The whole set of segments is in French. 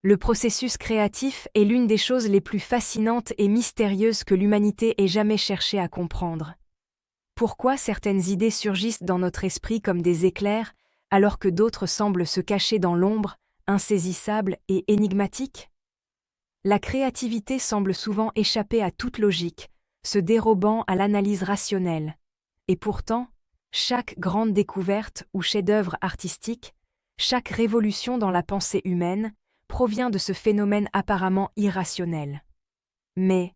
Le processus créatif est l'une des choses les plus fascinantes et mystérieuses que l'humanité ait jamais cherché à comprendre. Pourquoi certaines idées surgissent dans notre esprit comme des éclairs, alors que d'autres semblent se cacher dans l'ombre, insaisissables et énigmatiques? La créativité semble souvent échapper à toute logique, se dérobant à l'analyse rationnelle. Et pourtant, chaque grande découverte ou chef-d'œuvre artistique, chaque révolution dans la pensée humaine, provient de ce phénomène apparemment irrationnel. Mais,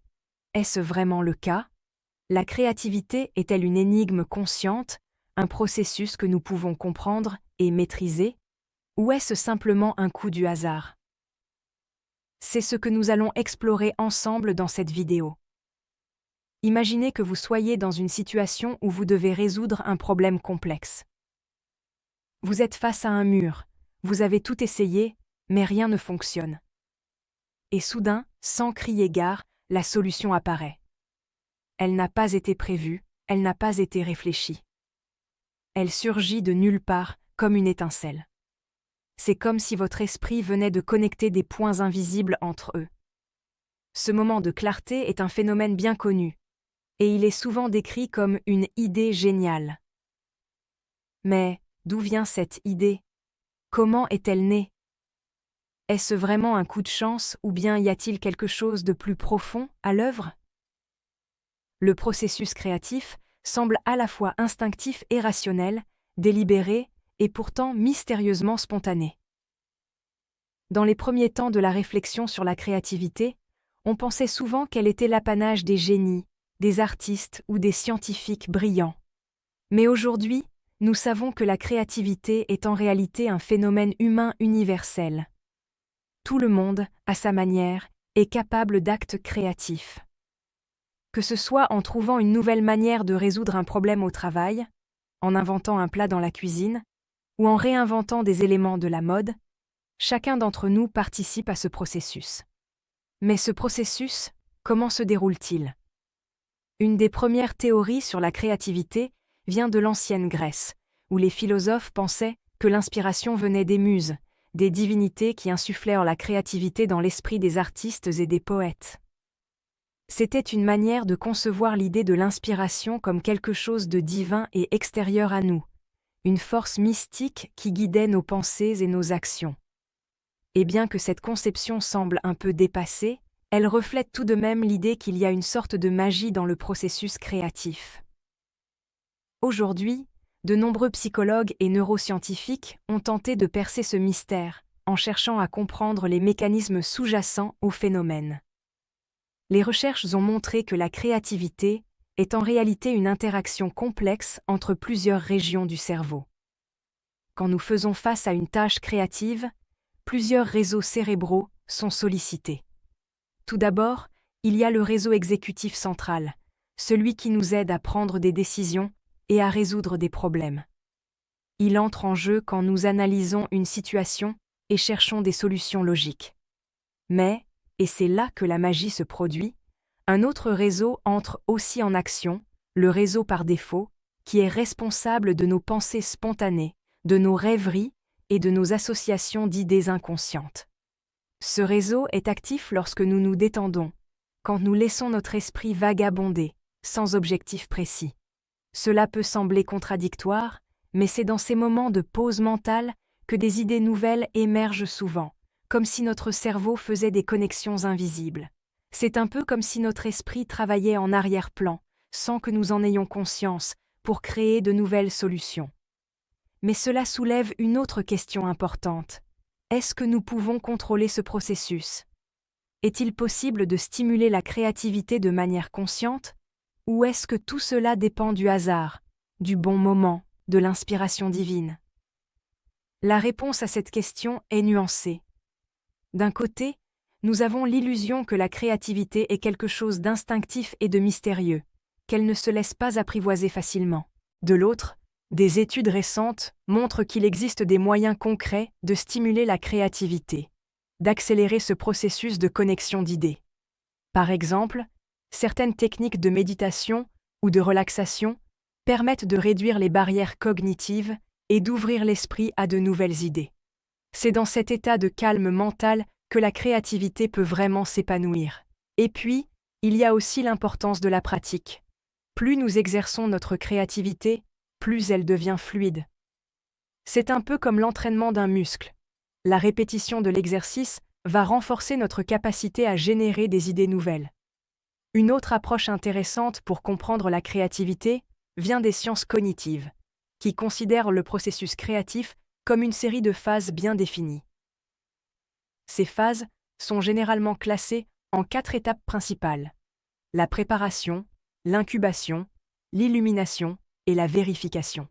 est-ce vraiment le cas? La créativité est-elle une énigme consciente, un processus que nous pouvons comprendre et maîtriser? Ou est-ce simplement un coup du hasard? C'est ce que nous allons explorer ensemble dans cette vidéo. Imaginez que vous soyez dans une situation où vous devez résoudre un problème complexe. Vous êtes face à un mur, vous avez tout essayé, mais rien ne fonctionne. Et soudain, sans crier gare, la solution apparaît. Elle n'a pas été prévue, elle n'a pas été réfléchie. Elle surgit de nulle part, comme une étincelle. C'est comme si votre esprit venait de connecter des points invisibles entre eux. Ce moment de clarté est un phénomène bien connu, et il est souvent décrit comme une idée géniale. Mais d'où vient cette idée? Comment est-elle née? Est-ce vraiment un coup de chance ou bien y a-t-il quelque chose de plus profond à l'œuvre? Le processus créatif semble à la fois instinctif et rationnel, délibéré et pourtant mystérieusement spontané. Dans les premiers temps de la réflexion sur la créativité, on pensait souvent qu'elle était l'apanage des génies, des artistes ou des scientifiques brillants. Mais aujourd'hui, nous savons que la créativité est en réalité un phénomène humain universel. Tout le monde, à sa manière, est capable d'actes créatifs. Que ce soit en trouvant une nouvelle manière de résoudre un problème au travail, en inventant un plat dans la cuisine, ou en réinventant des éléments de la mode, chacun d'entre nous participe à ce processus. Mais ce processus, comment se déroule-t-il? Une des premières théories sur la créativité vient de l'ancienne Grèce, où les philosophes pensaient que l'inspiration venait des muses, des divinités qui insufflèrent la créativité dans l'esprit des artistes et des poètes. C'était une manière de concevoir l'idée de l'inspiration comme quelque chose de divin et extérieur à nous, une force mystique qui guidait nos pensées et nos actions. Et bien que cette conception semble un peu dépassée, elle reflète tout de même l'idée qu'il y a une sorte de magie dans le processus créatif. Aujourd'hui, de nombreux psychologues et neuroscientifiques ont tenté de percer ce mystère, en cherchant à comprendre les mécanismes sous-jacents au phénomène. Les recherches ont montré que la créativité est en réalité une interaction complexe entre plusieurs régions du cerveau. Quand nous faisons face à une tâche créative, plusieurs réseaux cérébraux sont sollicités. Tout d'abord, il y a le réseau exécutif central, celui qui nous aide à prendre des décisions et à résoudre des problèmes. Il entre en jeu quand nous analysons une situation et cherchons des solutions logiques. Mais, et c'est là que la magie se produit, un autre réseau entre aussi en action, le réseau par défaut, qui est responsable de nos pensées spontanées, de nos rêveries et de nos associations d'idées inconscientes. Ce réseau est actif lorsque nous nous détendons, quand nous laissons notre esprit vagabonder, sans objectif précis. Cela peut sembler contradictoire, mais c'est dans ces moments de pause mentale que des idées nouvelles émergent souvent, comme si notre cerveau faisait des connexions invisibles. C'est un peu comme si notre esprit travaillait en arrière-plan, sans que nous en ayons conscience, pour créer de nouvelles solutions. Mais cela soulève une autre question importante. Est-ce que nous pouvons contrôler ce processus? Est-il possible de stimuler la créativité de manière consciente? Ou est-ce que tout cela dépend du hasard, du bon moment, de l'inspiration divine? La réponse à cette question est nuancée. D'un côté, nous avons l'illusion que la créativité est quelque chose d'instinctif et de mystérieux, qu'elle ne se laisse pas apprivoiser facilement. De l'autre, des études récentes montrent qu'il existe des moyens concrets de stimuler la créativité, d'accélérer ce processus de connexion d'idées. Par exemple, certaines techniques de méditation ou de relaxation permettent de réduire les barrières cognitives et d'ouvrir l'esprit à de nouvelles idées. C'est dans cet état de calme mental que la créativité peut vraiment s'épanouir. Et puis, il y a aussi l'importance de la pratique. Plus nous exerçons notre créativité, plus elle devient fluide. C'est un peu comme l'entraînement d'un muscle. La répétition de l'exercice va renforcer notre capacité à générer des idées nouvelles. Une autre approche intéressante pour comprendre la créativité vient des sciences cognitives, qui considèrent le processus créatif comme une série de phases bien définies. Ces phases sont généralement classées en 4 étapes principales: la préparation, l'incubation, l'illumination et la vérification.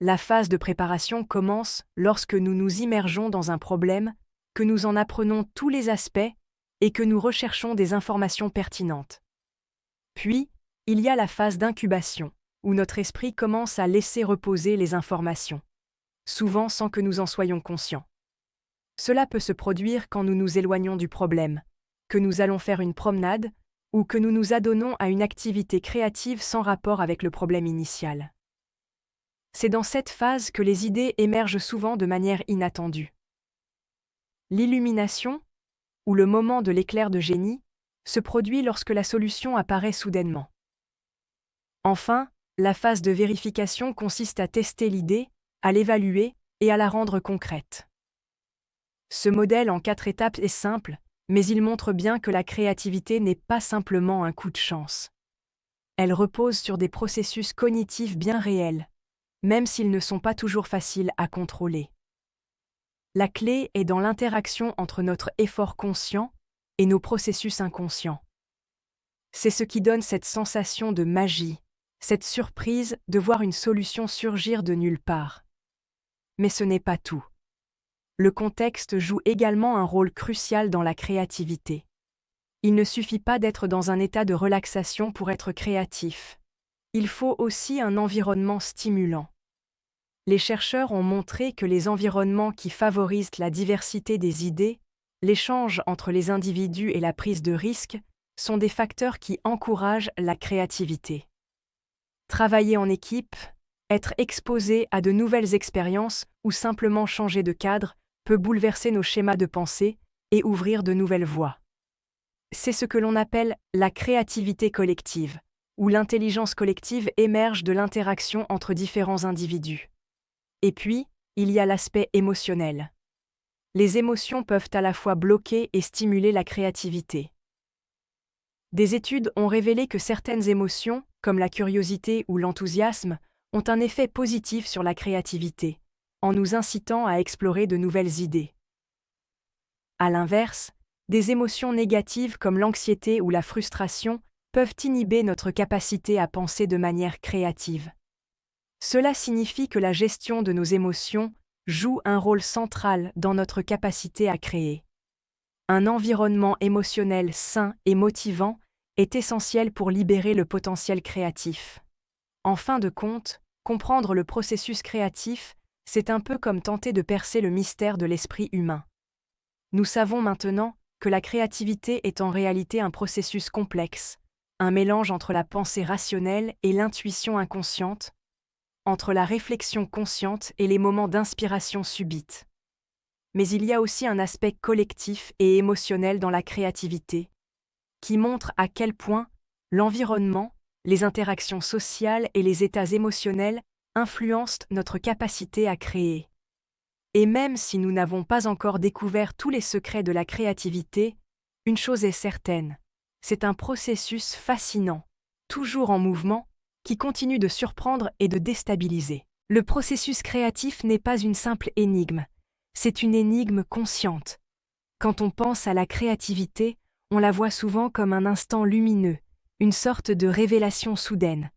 La phase de préparation commence lorsque nous nous immergeons dans un problème, que nous en apprenons tous les aspects et que nous recherchons des informations pertinentes. Puis, il y a la phase d'incubation, où notre esprit commence à laisser reposer les informations, souvent sans que nous en soyons conscients. Cela peut se produire quand nous nous éloignons du problème, que nous allons faire une promenade ou que nous nous adonnons à une activité créative sans rapport avec le problème initial. C'est dans cette phase que les idées émergent souvent de manière inattendue. L'illumination, ou le moment de l'éclair de génie, se produit lorsque la solution apparaît soudainement. Enfin, la phase de vérification consiste à tester l'idée, à l'évaluer et à la rendre concrète. Ce modèle en 4 étapes est simple, mais il montre bien que la créativité n'est pas simplement un coup de chance. Elle repose sur des processus cognitifs bien réels, même s'ils ne sont pas toujours faciles à contrôler. La clé est dans l'interaction entre notre effort conscient et nos processus inconscients. C'est ce qui donne cette sensation de magie, cette surprise de voir une solution surgir de nulle part. Mais ce n'est pas tout. Le contexte joue également un rôle crucial dans la créativité. Il ne suffit pas d'être dans un état de relaxation pour être créatif. Il faut aussi un environnement stimulant. Les chercheurs ont montré que les environnements qui favorisent la diversité des idées, l'échange entre les individus et la prise de risque, sont des facteurs qui encouragent la créativité. Travailler en équipe, être exposé à de nouvelles expériences ou simplement changer de cadre peut bouleverser nos schémas de pensée et ouvrir de nouvelles voies. C'est ce que l'on appelle la créativité collective, où l'intelligence collective émerge de l'interaction entre différents individus. Et puis, il y a l'aspect émotionnel. Les émotions peuvent à la fois bloquer et stimuler la créativité. Des études ont révélé que certaines émotions, comme la curiosité ou l'enthousiasme, ont un effet positif sur la créativité, en nous incitant à explorer de nouvelles idées. À l'inverse, des émotions négatives comme l'anxiété ou la frustration peuvent inhiber notre capacité à penser de manière créative. Cela signifie que la gestion de nos émotions joue un rôle central dans notre capacité à créer. Un environnement émotionnel sain et motivant est essentiel pour libérer le potentiel créatif. En fin de compte, comprendre le processus créatif, c'est un peu comme tenter de percer le mystère de l'esprit humain. Nous savons maintenant que la créativité est en réalité un processus complexe, un mélange entre la pensée rationnelle et l'intuition inconsciente, entre la réflexion consciente et les moments d'inspiration subite. Mais il y a aussi un aspect collectif et émotionnel dans la créativité, qui montre à quel point l'environnement, les interactions sociales et les états émotionnels influencent notre capacité à créer. Et même si nous n'avons pas encore découvert tous les secrets de la créativité, une chose est certaine, c'est un processus fascinant, toujours en mouvement, qui continue de surprendre et de déstabiliser. Le processus créatif n'est pas une simple énigme, c'est une énigme consciente. Quand on pense à la créativité, on la voit souvent comme un instant lumineux, une sorte de révélation soudaine.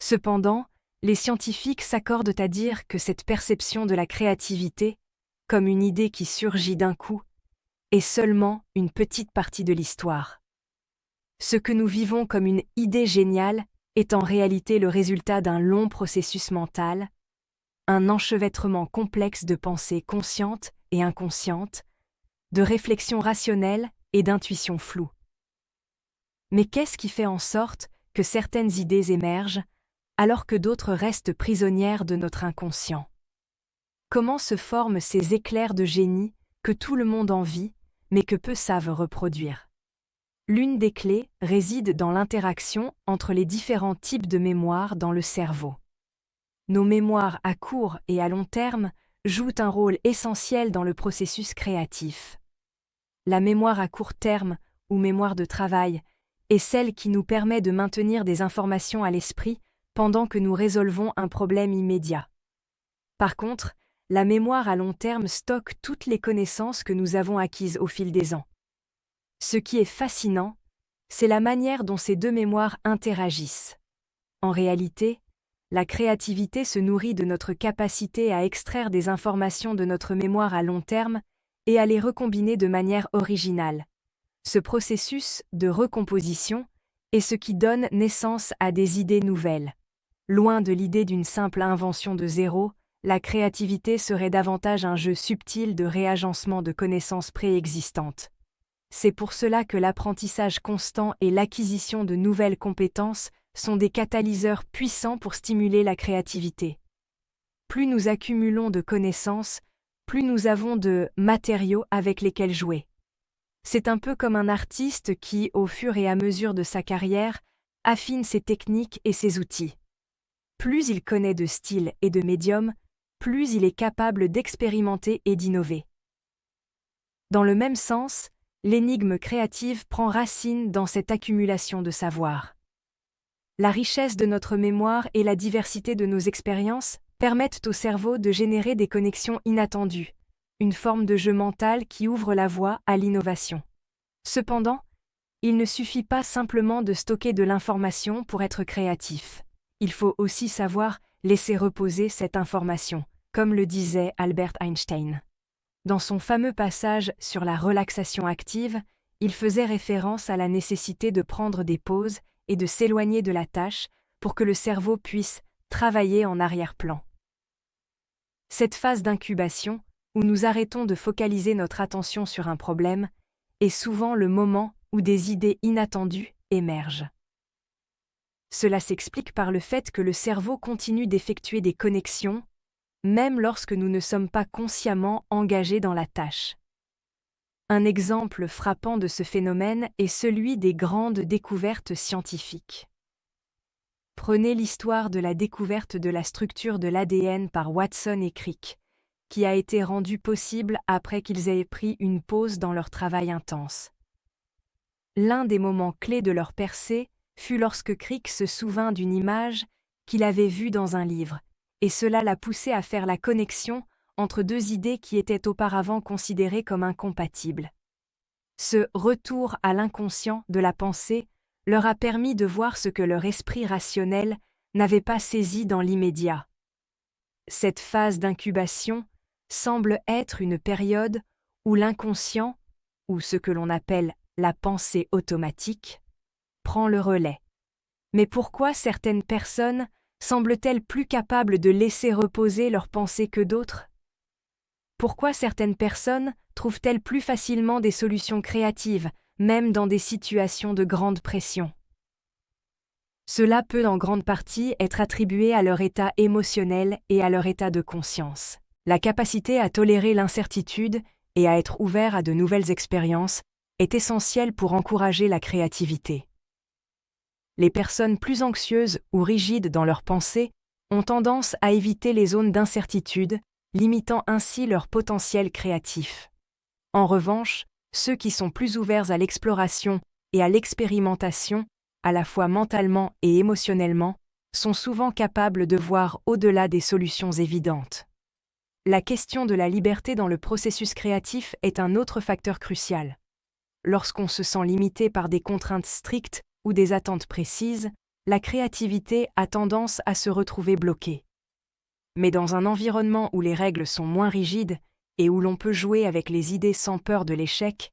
Cependant, les scientifiques s'accordent à dire que cette perception de la créativité, comme une idée qui surgit d'un coup, est seulement une petite partie de l'histoire. Ce que nous vivons comme une idée géniale est en réalité le résultat d'un long processus mental, un enchevêtrement complexe de pensées conscientes et inconscientes, de réflexions rationnelles et d'intuitions floues. Mais qu'est-ce qui fait en sorte que certaines idées émergent alors que d'autres restent prisonnières de notre inconscient? Comment se forment ces éclairs de génie que tout le monde envie, mais que peu savent reproduire. L'une des clés réside dans l'interaction entre les différents types de mémoire dans le cerveau. Nos mémoires à court et à long terme jouent un rôle essentiel dans le processus créatif. La mémoire à court terme, ou mémoire de travail, est celle qui nous permet de maintenir des informations à l'esprit pendant que nous résolvons un problème immédiat. Par contre, la mémoire à long terme stocke toutes les connaissances que nous avons acquises au fil des ans. Ce qui est fascinant, c'est la manière dont ces deux mémoires interagissent. En réalité, la créativité se nourrit de notre capacité à extraire des informations de notre mémoire à long terme et à les recombiner de manière originale. Ce processus de recomposition est ce qui donne naissance à des idées nouvelles. Loin de l'idée d'une simple invention de zéro, la créativité serait davantage un jeu subtil de réagencement de connaissances préexistantes. C'est pour cela que l'apprentissage constant et l'acquisition de nouvelles compétences sont des catalyseurs puissants pour stimuler la créativité. Plus nous accumulons de connaissances, plus nous avons de matériaux avec lesquels jouer. C'est un peu comme un artiste qui, au fur et à mesure de sa carrière, affine ses techniques et ses outils. Plus il connaît de styles et de médiums, plus il est capable d'expérimenter et d'innover. Dans le même sens, l'énigme créative prend racine dans cette accumulation de savoir. La richesse de notre mémoire et la diversité de nos expériences permettent au cerveau de générer des connexions inattendues, une forme de jeu mental qui ouvre la voie à l'innovation. Cependant, il ne suffit pas simplement de stocker de l'information pour être créatif. Il faut aussi savoir laisser reposer cette information, comme le disait Albert Einstein. Dans son fameux passage sur la relaxation active, il faisait référence à la nécessité de prendre des pauses et de s'éloigner de la tâche pour que le cerveau puisse travailler en arrière-plan. Cette phase d'incubation, où nous arrêtons de focaliser notre attention sur un problème, est souvent le moment où des idées inattendues émergent. Cela s'explique par le fait que le cerveau continue d'effectuer des connexions, même lorsque nous ne sommes pas consciemment engagés dans la tâche. Un exemple frappant de ce phénomène est celui des grandes découvertes scientifiques. Prenez l'histoire de la découverte de la structure de l'ADN par Watson et Crick, qui a été rendue possible après qu'ils aient pris une pause dans leur travail intense. L'un des moments clés de leur percée fut lorsque Crick se souvint d'une image qu'il avait vue dans un livre, et cela l'a poussé à faire la connexion entre deux idées qui étaient auparavant considérées comme incompatibles. Ce retour à l'inconscient de la pensée leur a permis de voir ce que leur esprit rationnel n'avait pas saisi dans l'immédiat. Cette phase d'incubation semble être une période où l'inconscient, ou ce que l'on appelle la pensée automatique, prend le relais. Mais pourquoi certaines personnes semblent-elles plus capables de laisser reposer leurs pensées que d'autres? Pourquoi certaines personnes trouvent-elles plus facilement des solutions créatives, même dans des situations de grande pression? Cela peut en grande partie être attribué à leur état émotionnel et à leur état de conscience. La capacité à tolérer l'incertitude et à être ouvert à de nouvelles expériences est essentielle pour encourager la créativité. Les personnes plus anxieuses ou rigides dans leurs pensées ont tendance à éviter les zones d'incertitude, limitant ainsi leur potentiel créatif. En revanche, ceux qui sont plus ouverts à l'exploration et à l'expérimentation, à la fois mentalement et émotionnellement, sont souvent capables de voir au-delà des solutions évidentes. La question de la liberté dans le processus créatif est un autre facteur crucial. Lorsqu'on se sent limité par des contraintes strictes ou des attentes précises, la créativité a tendance à se retrouver bloquée. Mais dans un environnement où les règles sont moins rigides et où l'on peut jouer avec les idées sans peur de l'échec,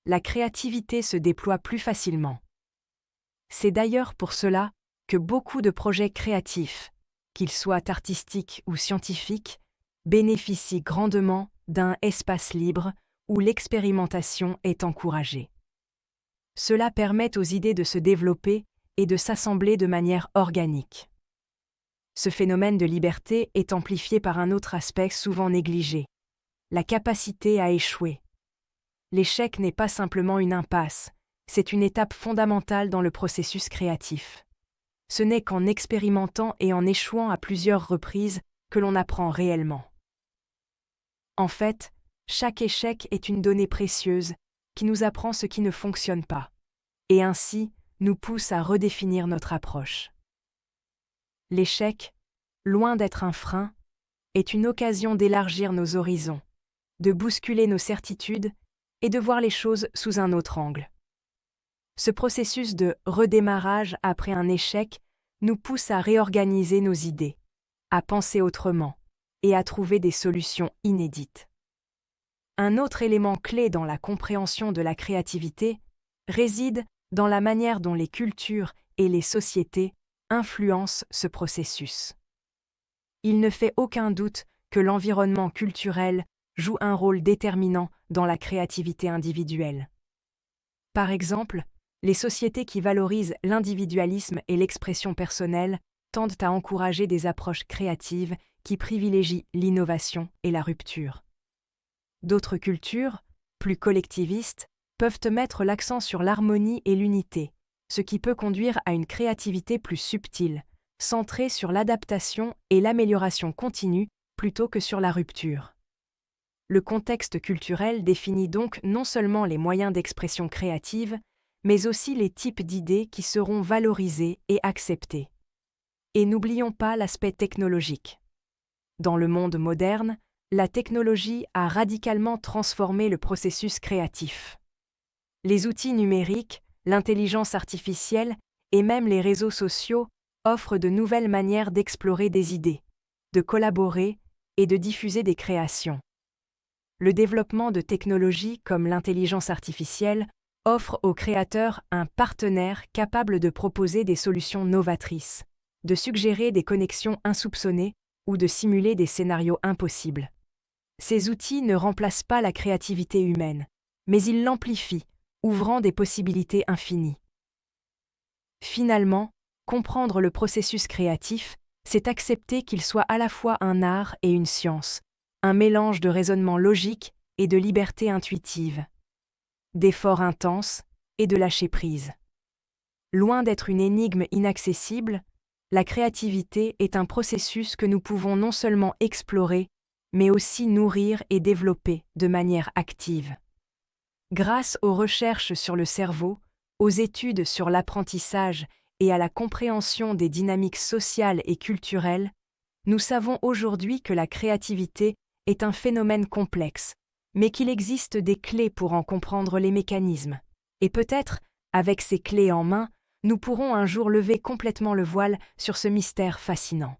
la créativité se déploie plus facilement. C'est d'ailleurs pour cela que beaucoup de projets créatifs, qu'ils soient artistiques ou scientifiques, bénéficient grandement d'un espace libre où l'expérimentation est encouragée. Cela permet aux idées de se développer et de s'assembler de manière organique. Ce phénomène de liberté est amplifié par un autre aspect souvent négligé, la capacité à échouer. l'échec n'est pas simplement une impasse, c'est une étape fondamentale dans le processus créatif. Ce n'est qu'en expérimentant et en échouant à plusieurs reprises que l'on apprend réellement. En fait, chaque échec est une donnée précieuse qui nous apprend ce qui ne fonctionne pas, et ainsi nous pousse à redéfinir notre approche. L'échec, loin d'être un frein, est une occasion d'élargir nos horizons, de bousculer nos certitudes et de voir les choses sous un autre angle. Ce processus de redémarrage après un échec nous pousse à réorganiser nos idées, à penser autrement et à trouver des solutions inédites. Un autre élément clé dans la compréhension de la créativité réside dans la manière dont les cultures et les sociétés influencent ce processus. Il ne fait aucun doute que l'environnement culturel joue un rôle déterminant dans la créativité individuelle. Par exemple, les sociétés qui valorisent l'individualisme et l'expression personnelle tendent à encourager des approches créatives qui privilégient l'innovation et la rupture. D'autres cultures, plus collectivistes, peuvent mettre l'accent sur l'harmonie et l'unité, ce qui peut conduire à une créativité plus subtile, centrée sur l'adaptation et l'amélioration continue plutôt que sur la rupture. Le contexte culturel définit donc non seulement les moyens d'expression créative, mais aussi les types d'idées qui seront valorisées et acceptées. Et n'oublions pas l'aspect technologique. Dans le monde moderne, la technologie a radicalement transformé le processus créatif. Les outils numériques, l'intelligence artificielle et même les réseaux sociaux offrent de nouvelles manières d'explorer des idées, de collaborer et de diffuser des créations. Le développement de technologies comme l'intelligence artificielle offre aux créateurs un partenaire capable de proposer des solutions novatrices, de suggérer des connexions insoupçonnées ou de simuler des scénarios impossibles. Ces outils ne remplacent pas la créativité humaine, mais ils l'amplifient, ouvrant des possibilités infinies. Finalement, comprendre le processus créatif, c'est accepter qu'il soit à la fois un art et une science, un mélange de raisonnement logique et de liberté intuitive, d'efforts intenses et de lâcher prise. Loin d'être une énigme inaccessible, la créativité est un processus que nous pouvons non seulement explorer, mais aussi nourrir et développer de manière active. Grâce aux recherches sur le cerveau, aux études sur l'apprentissage et à la compréhension des dynamiques sociales et culturelles, nous savons aujourd'hui que la créativité est un phénomène complexe, mais qu'il existe des clés pour en comprendre les mécanismes. Et peut-être, avec ces clés en main, nous pourrons un jour lever complètement le voile sur ce mystère fascinant.